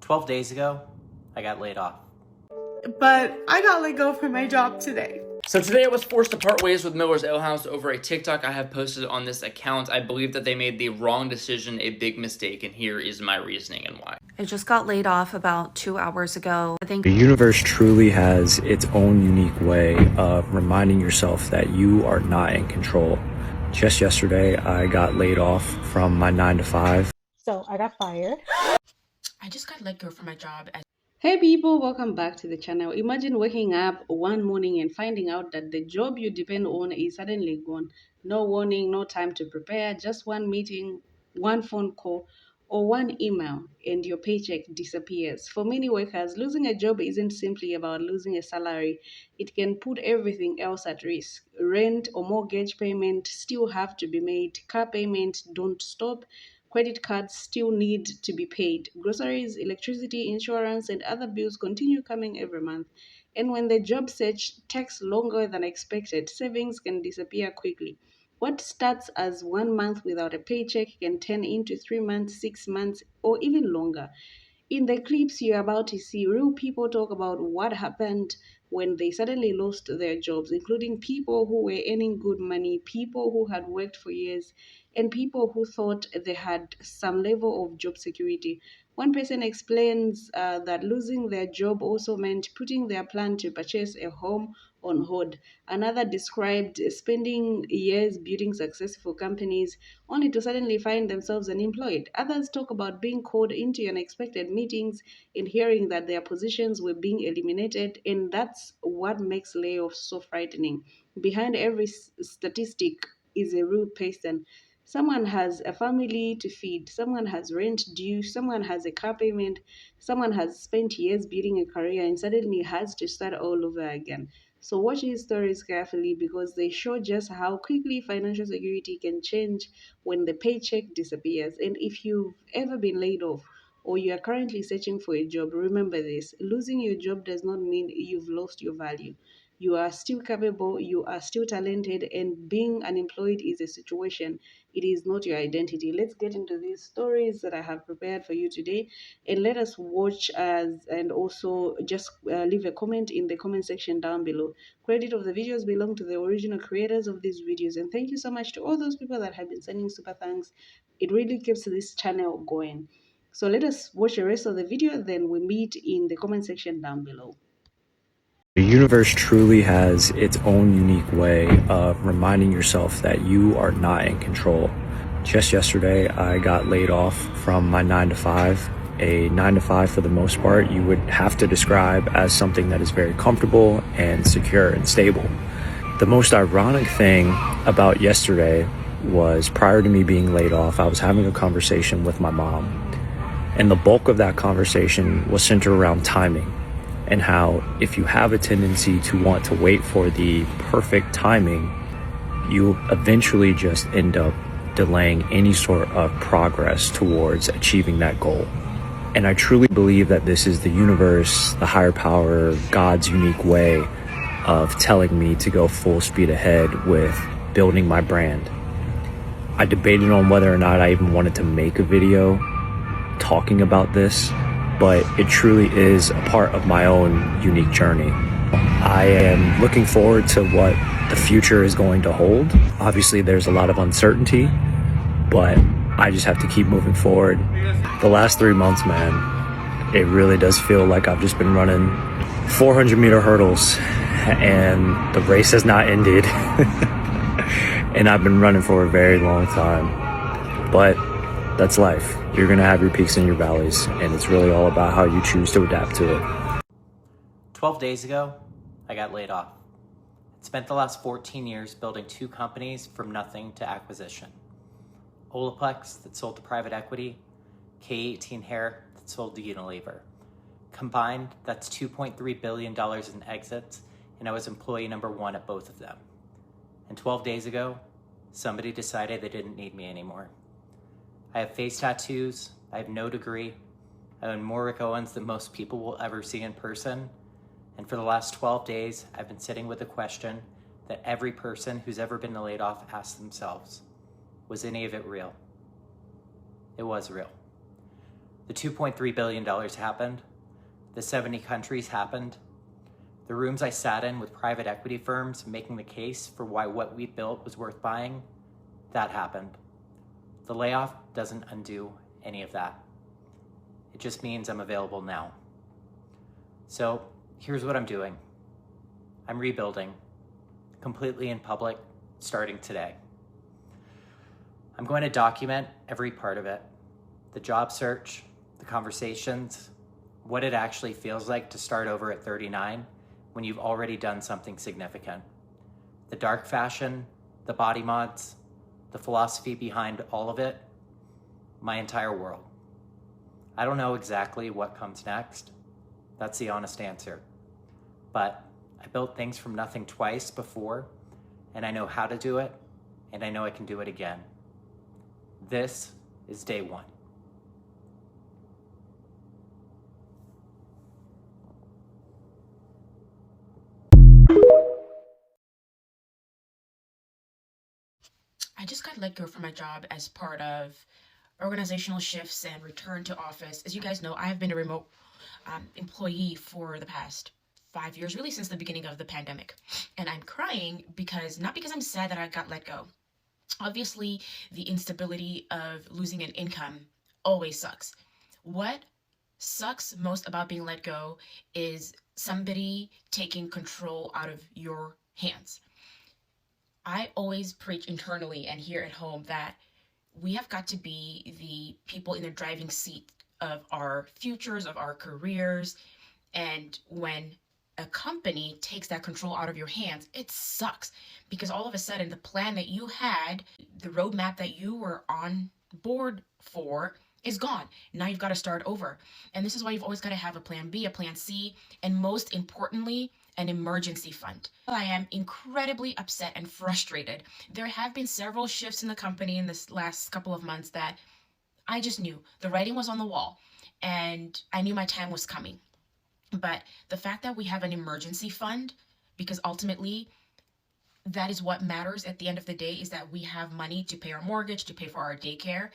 12 days ago, I got laid off. But I got let go from my job today. So today I was forced to part ways with Miller's Ale House over a TikTok I have posted on this account. I believe that they made the wrong decision, a big mistake, and here is my reasoning and why. I just got laid off about 2 hours ago. I think The universe truly has its own unique way of reminding yourself that you are not in control. Just yesterday, I got laid off from my 9 to 5. So I got fired. I just got let go from my job. Hey people, welcome back to the channel. Imagine waking up one morning and finding out that the job you depend on is suddenly gone. No warning, no time to prepare, just one meeting, one phone call, or one email, and your paycheck disappears. For many workers, losing a job isn't simply about losing a salary. It can put everything else at risk. Rent or mortgage payment still have to be made. Car payment don't stop. Credit cards still need to be paid. Groceries, electricity, insurance, and other bills continue coming every month. And when the job search takes longer than expected, savings can disappear quickly. What starts as 1 month without a paycheck can turn into 3 months, 6 months, or even longer. In the clips you're about to see, real people talk about what happened when they suddenly lost their jobs, including people who were earning good money, people who had worked for years, and people who thought they had some level of job security. One person explains that losing their job also meant putting their plan to purchase a home on hold. Another described spending years building successful companies only to suddenly find themselves unemployed. Others talk about being called into unexpected meetings and hearing that their positions were being eliminated, and that's what makes layoffs so frightening. Behind every statistic is a real person. Someone has a family to feed, someone has rent due, someone has a car payment, someone has spent years building a career and suddenly has to start all over again. So watch these stories carefully because they show just how quickly financial security can change when the paycheck disappears. And if you've ever been laid off or you are currently searching for a job, remember this: losing your job does not mean you've lost your value. You are still capable, you are still talented, and being unemployed is a situation. It is not your identity. Let's get into these stories that I have prepared for you today, and let us watch as and also just leave a comment in the comment section down below. Credit of the videos belong to the original creators of these videos, and thank you so much to all those people that have been sending super thanks. It really keeps this channel going. So let us watch the rest of the video, then we meet in the comment section down below. The universe truly has its own unique way of reminding yourself that you are not in control. Just yesterday, I got laid off from my 9 to 5. A 9 to 5, for the most part, you would have to describe as something that is very comfortable and secure and stable. The most ironic thing about yesterday was, prior to me being laid off, I was having a conversation with my mom. And the bulk of that conversation was centered around timing, and how if you have a tendency to want to wait for the perfect timing, you eventually just end up delaying any sort of progress towards achieving that goal. And I truly believe that this is the universe, the higher power, God's unique way of telling me to go full speed ahead with building my brand. I debated on whether or not I even wanted to make a video talking about this, but it truly is a part of my own unique journey. I am looking forward to what the future is going to hold. Obviously, there's a lot of uncertainty, but I just have to keep moving forward. The last 3 months, man, it really does feel like I've just been running 400-meter hurdles, and the race has not ended. And I've been running for a very long time, but that's life. You're gonna have your peaks and your valleys, and it's really all about how you choose to adapt to it. 12 days ago, I got laid off. I spent the last 14 years building 2 companies from nothing to acquisition. Olaplex, that sold to private equity, K18 Hair, that sold to Unilever. Combined, that's $2.3 billion in exits, and I was employee number 1 at both of them. And 12 days ago, somebody decided they didn't need me anymore. I have face tattoos, I have no degree, I own more Rick Owens than most people will ever see in person, and for the last 12 days, I've been sitting with a question that every person who's ever been laid off asks themselves: was any of it real? It was real. The $2.3 billion happened. The 70 countries happened. The rooms I sat in with private equity firms making the case for why what we built was worth buying, that happened. The layoff doesn't undo any of that. It just means I'm available now. So here's what I'm doing. I'm rebuilding, completely in public, starting today. I'm going to document every part of it. The job search, the conversations, what it actually feels like to start over at 39 when you've already done something significant. The dark fashion, the body mods, the philosophy behind all of it, my entire world. I don't know exactly what comes next. That's the honest answer. But I built things from nothing twice before, and I know how to do it, and I know I can do it again. This is day one. I just got let go from my job as part of organizational shifts and return to office. As you guys know, I have been a remote employee for the past 5 years, really since the beginning of the pandemic. And I'm crying not because I'm sad that I got let go. Obviously, the instability of losing an income always sucks. What sucks most about being let go is somebody taking control out of your hands. I always preach internally and here at home that we have got to be the people in the driving seat of our futures, of our careers. And when a company takes that control out of your hands, it sucks because all of a sudden the plan that you had, the roadmap that you were on board for is gone. Now you've got to start over. And this is why you've always got to have a plan B, a plan C, and most importantly, an emergency fund. I am incredibly upset and frustrated. There have been several shifts in the company in this last couple of months that I just knew the writing was on the wall and I knew my time was coming. But the fact that we have an emergency fund, because ultimately that is what matters at the end of the day, is that we have money to pay our mortgage, to pay for our daycare.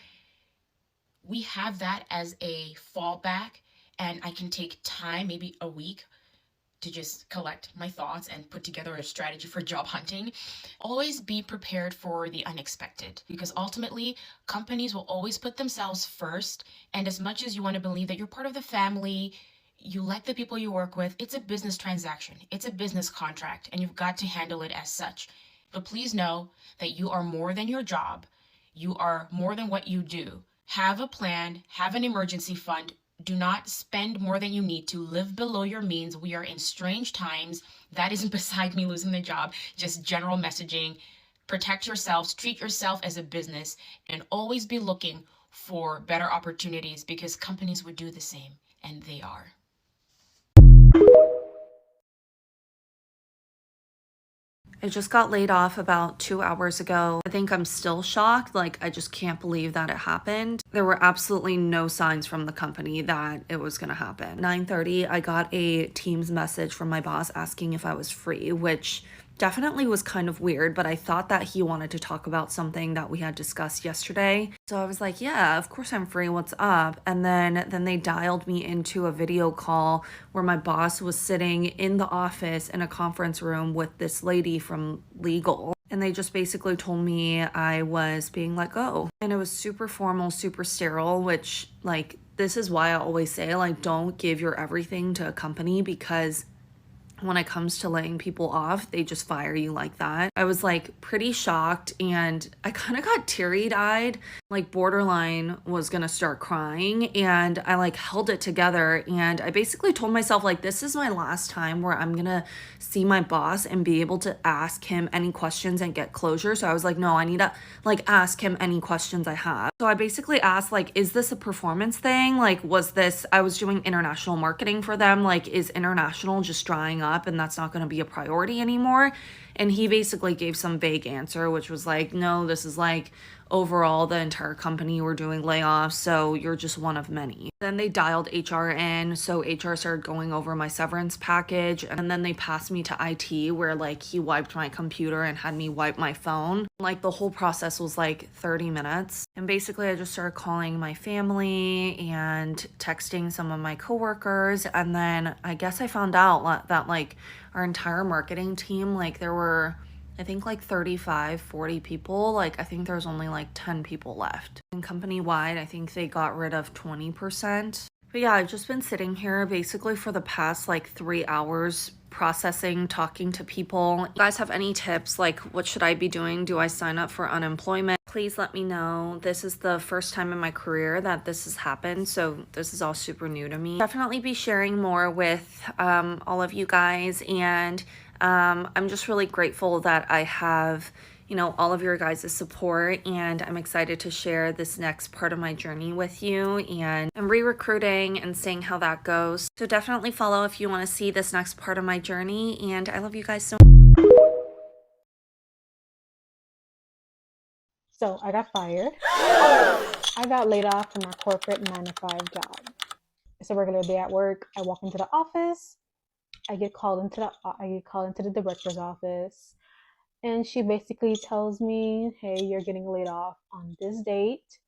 We have that as a fallback, and I can take time, maybe a week, to just collect my thoughts and put together a strategy for job hunting. Always be prepared for the unexpected, because ultimately companies will always put themselves first. And as much as you want to believe that you're part of the family, you like the people you work with, it's a business transaction. It's a business contract, and you've got to handle it as such. But please know that you are more than your job. You are more than what you do. Have a plan, have an emergency fund. Do not spend more than you need to. Live below your means. We are in strange times. That isn't beside me losing the job, just general messaging. Protect yourselves, treat yourself as a business, and always be looking for better opportunities, because companies would do the same, and they are. I just got laid off about 2 hours ago. I think I'm still shocked. I just can't believe that it happened. There were absolutely no signs from the company that it was gonna happen. 9:30, I got a Teams message from my boss asking if I was free, which definitely was kind of weird, but I thought that he wanted to talk about something that we had discussed yesterday. So I was like, yeah, of course I'm free, what's up? And then they dialed me into a video call where my boss was sitting in the office in a conference room with this lady from legal. And they just basically told me I was being let go. And it was super formal, super sterile, which this is why I always say, don't give your everything to a company, because when it comes to laying people off, they just fire you like that. I was pretty shocked, and I kind of got teary-eyed, borderline was gonna start crying, and I held it together, and I basically told myself this is my last time where I'm gonna see my boss and be able to ask him any questions and get closure. So I was no, I need to ask him any questions I have. So I basically asked is this a performance thing? Was this, I was doing international marketing for them, is international just drying up and that's not going to be a priority anymore? And he basically gave some vague answer, which was no, this is overall the entire company were doing layoffs, so you're just one of many. Then they dialed HR in, so HR started going over my severance package, and then they passed me to IT, where like he wiped my computer and had me wipe my phone. Like the whole process was like 30 minutes. And basically I just started calling my family and texting some of my coworkers, and then I guess I found out that like our entire marketing team, like there were I think like 35, 40 people. Like I think there's only like 10 people left. And company-wide, I think they got rid of 20%. But yeah, I've just been sitting here basically for the past like 3 hours processing, talking to people. You guys have any tips? Like what should I be doing? Do I sign up for unemployment? Please let me know. This is the first time in my career that this has happened, so this is all super new to me. Definitely be sharing more with all of you guys, and I'm just really grateful that I have, you know, all of your guys' support, and I'm excited to share this next part of my journey with you, and I'm re-recruiting and seeing how that goes. So definitely follow if you want to see this next part of my journey, and I love you guys so much. So I got fired. I got laid off from my corporate 9-to-5 job. It's a regular day at work. I walk into the office. I get called into the director's office, and she basically tells me, "Hey, you're getting laid off on this date,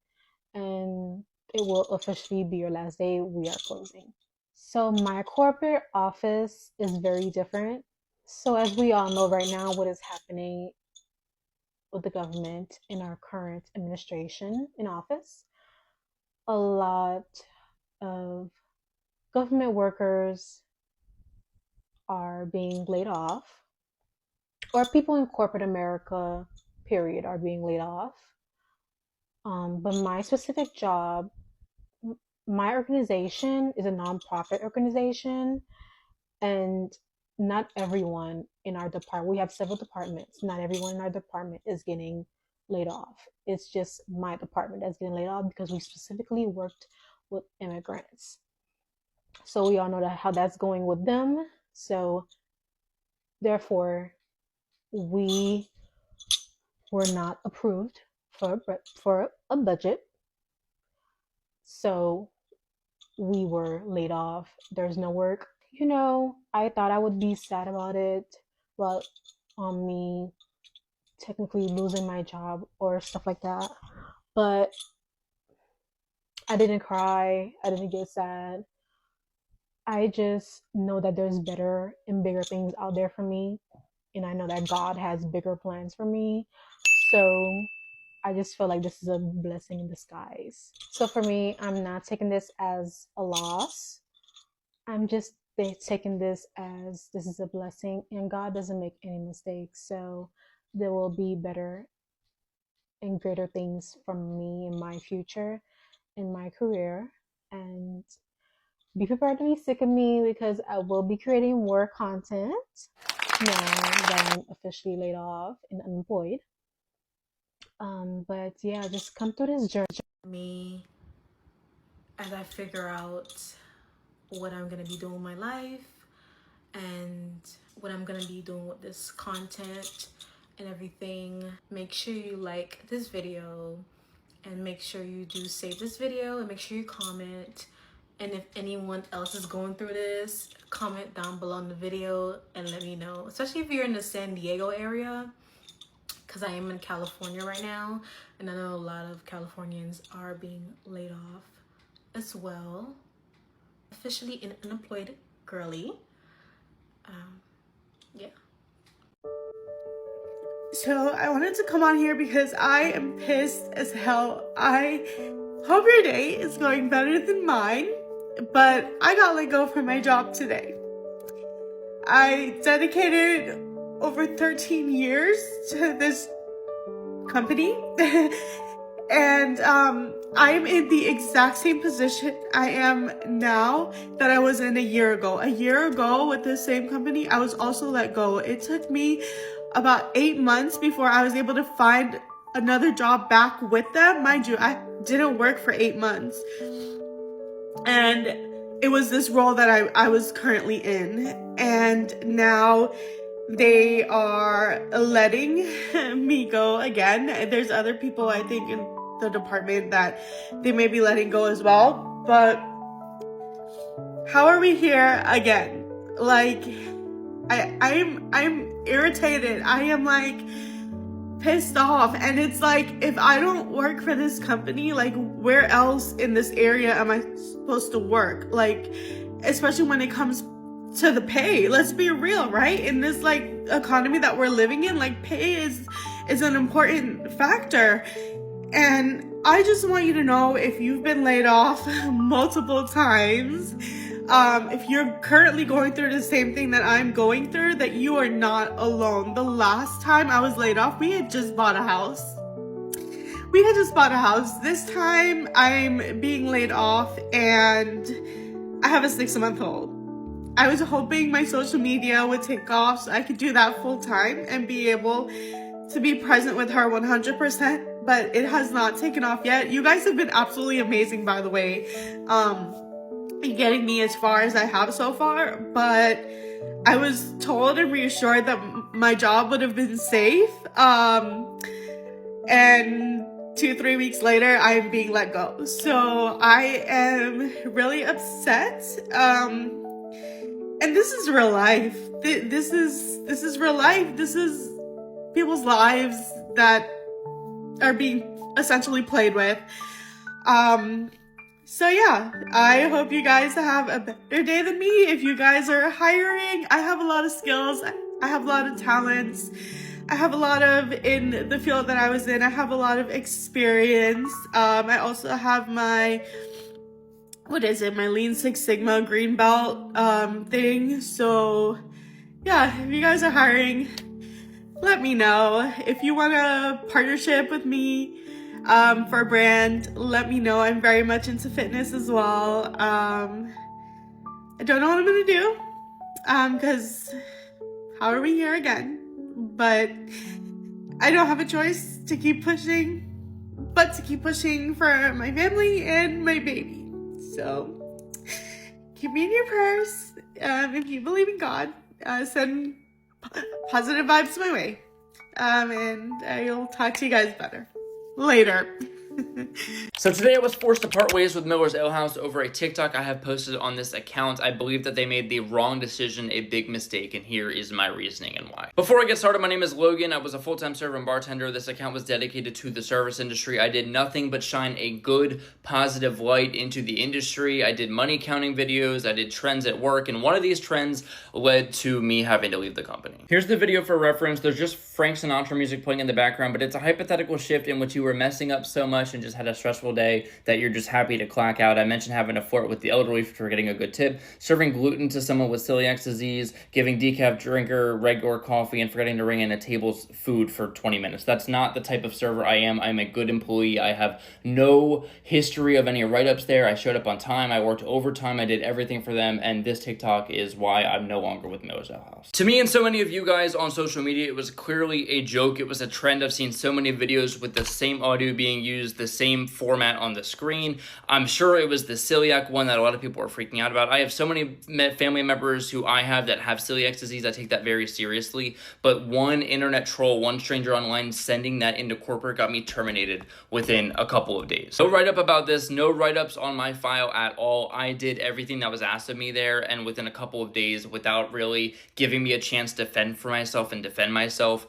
and it will officially be your last day. We are closing." So my corporate office is very different. So as we all know right now, what is happening with the government in our current administration in office, a lot of government workers are being laid off, or people in corporate America, period, are being laid off. But my specific job, my organization is a nonprofit organization, and not everyone in our department, we have several departments, not everyone in our department is getting laid off. It's just my department that's getting laid off because we specifically worked with immigrants. So we all know how that's going with them. So therefore, we were not approved for a budget. So we were laid off. There's no work. You know, I thought I would be sad about it, but on me technically losing my job or stuff like that. But I didn't cry. I didn't get sad. I just know that there's better and bigger things out there for me. And I know that God has bigger plans for me. So I just feel like this is a blessing in disguise. So for me, I'm not taking this as a loss. I'm just taking this as this is a blessing, and God doesn't make any mistakes. So there will be better and greater things from me in my future, in my career. And be prepared to be sick of me, because I will be creating more content now that I'm officially laid off and unemployed. But yeah, just come through this journey. Me, as I figure out what I'm gonna be doing with my life and what I'm gonna be doing with this content and everything. Make sure you like this video, and make sure you do save this video, and make sure you comment. And if anyone else is going through this, comment down below in the video and let me know, especially if you're in the San Diego area, because I am in California right now, and I know a lot of Californians are being laid off as well. Officially an unemployed girly. Yeah. So I wanted to come on here because I am pissed as hell. I hope your day is going better than mine, but I got let go from my job today. I dedicated over 13 years to this company and I'm in the exact same position I am now that I was in a year ago. A year ago with the same company, I was also let go. It took me about 8 months before I was able to find another job back with them. Mind you, I didn't work for 8 months. And it was this role that I was currently in. And now they are letting me go again. There's other people, I think, in the department that they may be letting go as well. But how are we here again? Like, I'm irritated. I am like pissed off. And it's like, if I don't work for this company, like, where else in this area am I supposed to work? Like, especially when it comes to the pay. Let's be real, right? In this like economy that we're living in, like, pay is an important factor. And I just want you to know, if you've been laid off multiple times, if you're currently going through the same thing that I'm going through, that you are not alone. The last time I was laid off, we had just bought a house. This time I'm being laid off and I have a 6-month-old. I was hoping my social media would take off so I could do that full time and be able to be present with her 100%, but it has not taken off yet. You guys have been absolutely amazing, by the way, getting me as far as I have so far, but I was told and reassured that my job would have been safe, and 2-3 weeks later, I'm being let go. So I am really upset. And this is real life. This is real life. This is people's lives that are being essentially played with. So yeah, I hope you guys have a better day than me. If you guys are hiring, I have a lot of skills. I have a lot of talents. I have a lot of, in the field that I was in, I have a lot of experience. I also have my, my Lean Six Sigma green belt thing. So yeah, if you guys are hiring, let me know. If you want a partnership with me for a brand, let me know. I'm very much into fitness as well. I don't know what I'm gonna do because how are we here again? But I don't have a choice to keep pushing, but to keep pushing for my family and my baby. So keep me in your prayers. If you believe in God, send positive vibes my way. And I'll talk to you guys better later. So today I was forced to part ways with Miller's Ale House over a TikTok I have posted on this account. I believe that they made the wrong decision, a big mistake, and here is my reasoning and why. Before I get started, my name is Logan. I was a full-time server and bartender. This account was dedicated to the service industry. I did nothing but shine a good, positive light into the industry. I did money counting videos. I did trends at work, and one of these trends led to me having to leave the company. Here's the video for reference. There's just Frank Sinatra music playing in the background, but it's a hypothetical shift in which you were messing up so much and just had a stressful day that you're just happy to clock out. I mentioned having to flirt with the elderly for getting a good tip, serving gluten to someone with celiac disease, giving decaf drinker regular coffee, and forgetting to ring in a table's food for 20 minutes. That's not the type of server I am. I'm a good employee. I have no history of any write-ups there. I showed up on time. I worked overtime. I did everything for them, and this TikTok is why I'm no longer with Miller's Ale House. To me and so many of you guys on social media, it was clearly a joke. It was a trend. I've seen so many videos with the same audio being used, the same format on the screen. I'm sure it was the celiac one that a lot of people are freaking out about. I have so many family members who I have that have celiac disease. I take that very seriously. But one internet troll, one stranger online sending that into corporate got me terminated within a couple of days. No write-up about this, no write-ups on my file at all. I did everything that was asked of me there, and within a couple of days, without really giving me a chance to fend for myself and defend myself,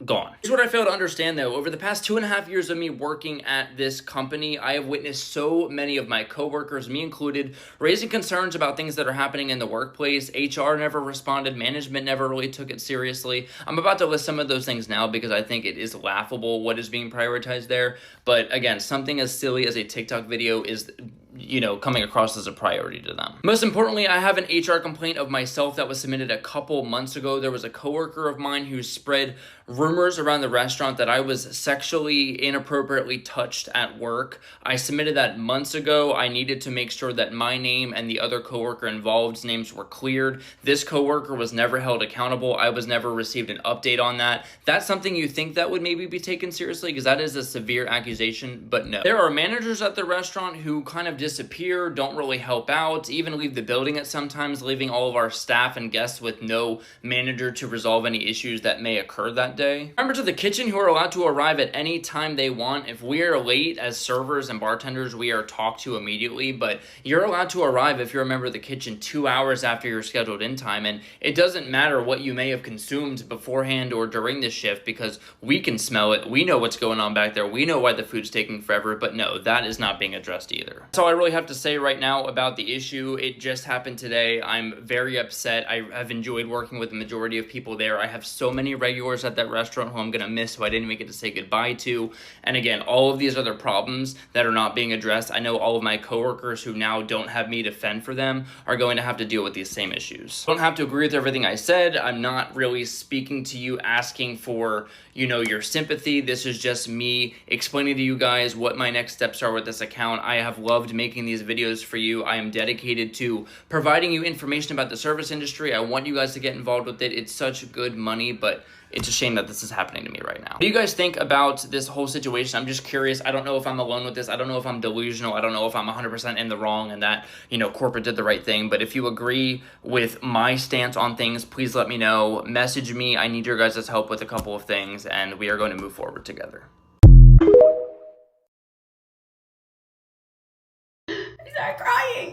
gone. Here's what I fail to understand though. Over the past 2.5 years of me working at this company, I have witnessed so many of my coworkers, me included, raising concerns about things that are happening in the workplace. HR never responded. Management never really took it seriously. I'm about to list some of those things now because I think it is laughable what is being prioritized there. But again, something as silly as a TikTok video is, you know, coming across as a priority to them. Most importantly, I have an HR complaint of myself that was submitted a couple months ago. There was a coworker of mine who spread rumors around the restaurant that I was sexually inappropriately touched at work. I submitted that months ago. I needed to make sure that my name and the other coworker involved's names were cleared. This coworker was never held accountable. I was never received an update on that. That's something you think that would maybe be taken seriously because that is a severe accusation, but no. There are managers at the restaurant who kind of disappear, don't really help out, even leave the building at sometimes, leaving all of our staff and guests with no manager to resolve any issues that may occur that day. Members of the kitchen who are allowed to arrive at any time they want. If we are late as servers and bartenders, we are talked to immediately, but you're allowed to arrive if you're a member of the kitchen 2 hours after your scheduled in time, and it doesn't matter what you may have consumed beforehand or during the shift because we can smell it, we know what's going on back there, we know why the food's taking forever, but no, that is not being addressed either. That's all I really have to say right now about the issue. It just happened today. I'm very upset. I have enjoyed working with the majority of people there. I have so many regulars at that restaurant who I'm gonna miss, who I didn't even get to say goodbye to. And again, all of these other problems that are not being addressed, I know all of my coworkers who now don't have me to fend for them are going to have to deal with these same issues. I don't have to agree with everything I said. I'm not really speaking to you asking for, you know, your sympathy. This is just me explaining to you guys what my next steps are with this account. I have loved making these videos for you. I am dedicated to providing you information about the service industry. I want you guys to get involved with it. It's such good money, but it's a shame that this is happening to me right now. What do you guys think about this whole situation? I'm just curious. I don't know if I'm alone with this. I don't know if I'm delusional. I don't know if I'm 100% in the wrong and that, you know, corporate did the right thing. But if you agree with my stance on things, please let me know. Message me. I need your guys' help with a couple of things, and we are going to move forward together.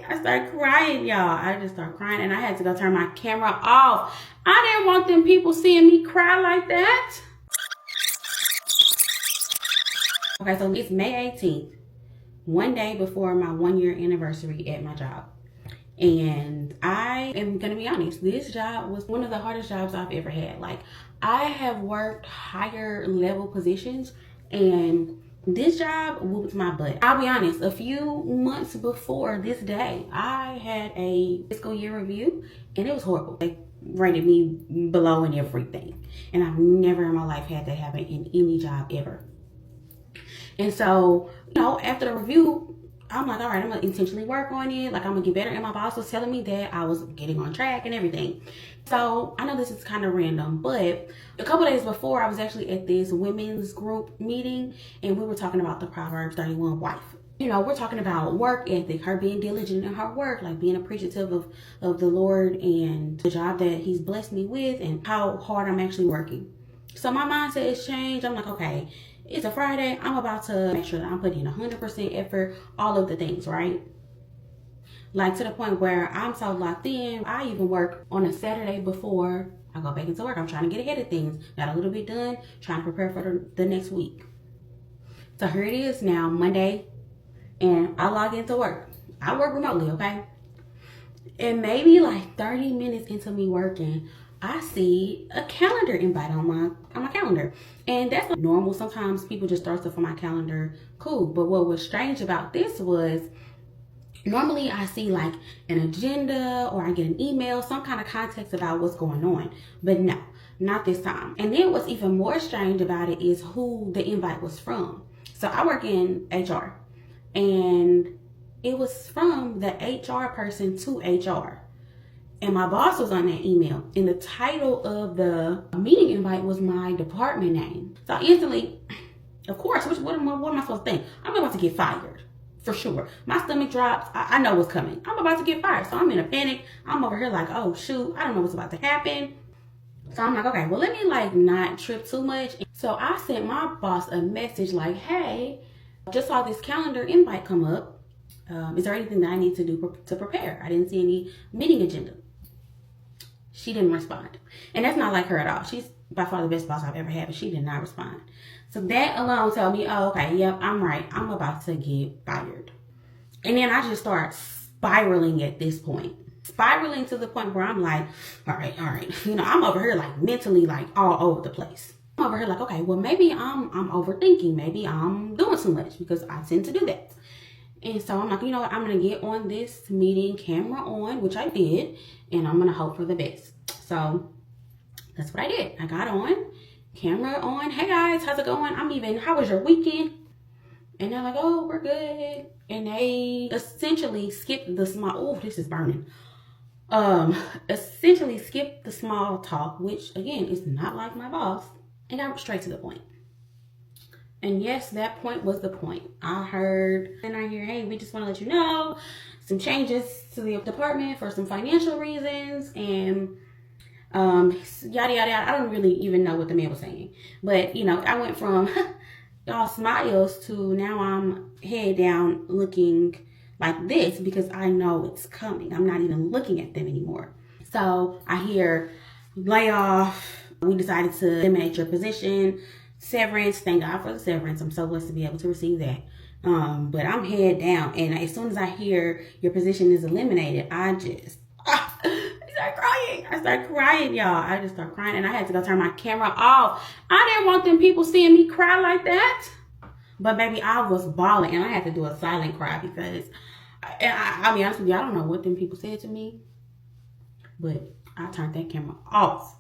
I started crying, y'all. I just started crying, and I had to go turn my camera off. I didn't want them people seeing me cry like that. Okay, so it's May 18th, one day before my 1-year anniversary at my job. And I am gonna be honest, this job was one of the hardest jobs I've ever had. Like, I have worked higher level positions, and this job whooped my butt. I'll be honest, a few months before this day, I had a fiscal year review, and it was horrible. They rated me below in everything. And I've never in my life had that happen in any job ever. And so, you know, after the review, I'm like, all right, I'm gonna intentionally work on it. Like, I'm gonna get better. And my boss was telling me that I was getting on track and everything. So I know this is kind of random, but a couple days before, I was actually at this women's group meeting, and we were talking about the Proverbs 31 wife. You know, we're talking about work ethic, her being diligent in her work, like being appreciative of the Lord and the job that he's blessed me with and how hard I'm actually working. So my mindset has changed. I'm like, okay, it's a Friday. I'm about to make sure that I'm putting in 100% effort, all of the things, right? Like, to the point where I'm so locked in. I even work on a Saturday before I go back into work. I'm trying to get ahead of things. Got a little bit done, trying to prepare for the next week. So here it is now, Monday, and I log into work. I work remotely, okay? And maybe like 30 minutes into me working, I see a calendar invite on my calendar. And that's like normal. Sometimes people just throw stuff on my calendar. Cool. But what was strange about this was, normally I see like an agenda or I get an email, some kind of context about what's going on. But no, not this time. And then what's even more strange about it is who the invite was from. So I work in HR, and it was from the HR person to HR. And my boss was on that email. And the title of the meeting invite was my department name. So instantly, of course, what am I supposed to think? I'm about to get fired. For sure. My stomach drops. I know what's coming. I'm about to get fired. So I'm in a panic. I'm over here like, oh shoot, I don't know what's about to happen. So I'm like, okay, well, let me like not trip too much. So I sent my boss a message like, hey, just saw this calendar invite come up. Is there anything that I need to do to prepare? I didn't see any meeting agenda. She didn't respond. And that's not like her at all. She's by far the best boss I've ever had, but she did not respond. So that alone told me, oh, okay, yep, I'm right. I'm about to get fired. And then I just start spiraling at this point. Spiraling to the point where I'm like, all right. You know, I'm over here like mentally like all over the place. I'm over here like, okay, well, maybe I'm overthinking. Maybe I'm doing too much, because I tend to do that. And so I'm like, you know what? I'm going to get on this meeting, camera on, which I did, and I'm going to hope for the best. So that's what I did. I got on, camera on. Hey guys, how's it going? How was your weekend? And they're like, oh, we're good. And they essentially skipped the small, this is burning. Essentially skipped the small talk, which again is not like my boss, and got straight to the point. And yes, that point was the point. I heard, and I hear, hey, we just want to let you know some changes to the department for some financial reasons, and yada yada yada. I don't really even know what the man was saying, but you know, I went from y'all smiles to now I'm head down looking like this because I know it's coming. I'm not even looking at them anymore. So I hear layoff. We decided to eliminate your position. Severance. Thank God for the severance. I'm so blessed to be able to receive that. But I'm head down, and as soon as I hear your position is eliminated, I just start crying. I start crying, y'all. I just start crying, and I had to go turn my camera off. I didn't want them people seeing me cry like that. But baby, I was bawling, and I had to do a silent cry because I'll be honest with you, I don't know what them people said to me, but I turned that camera off.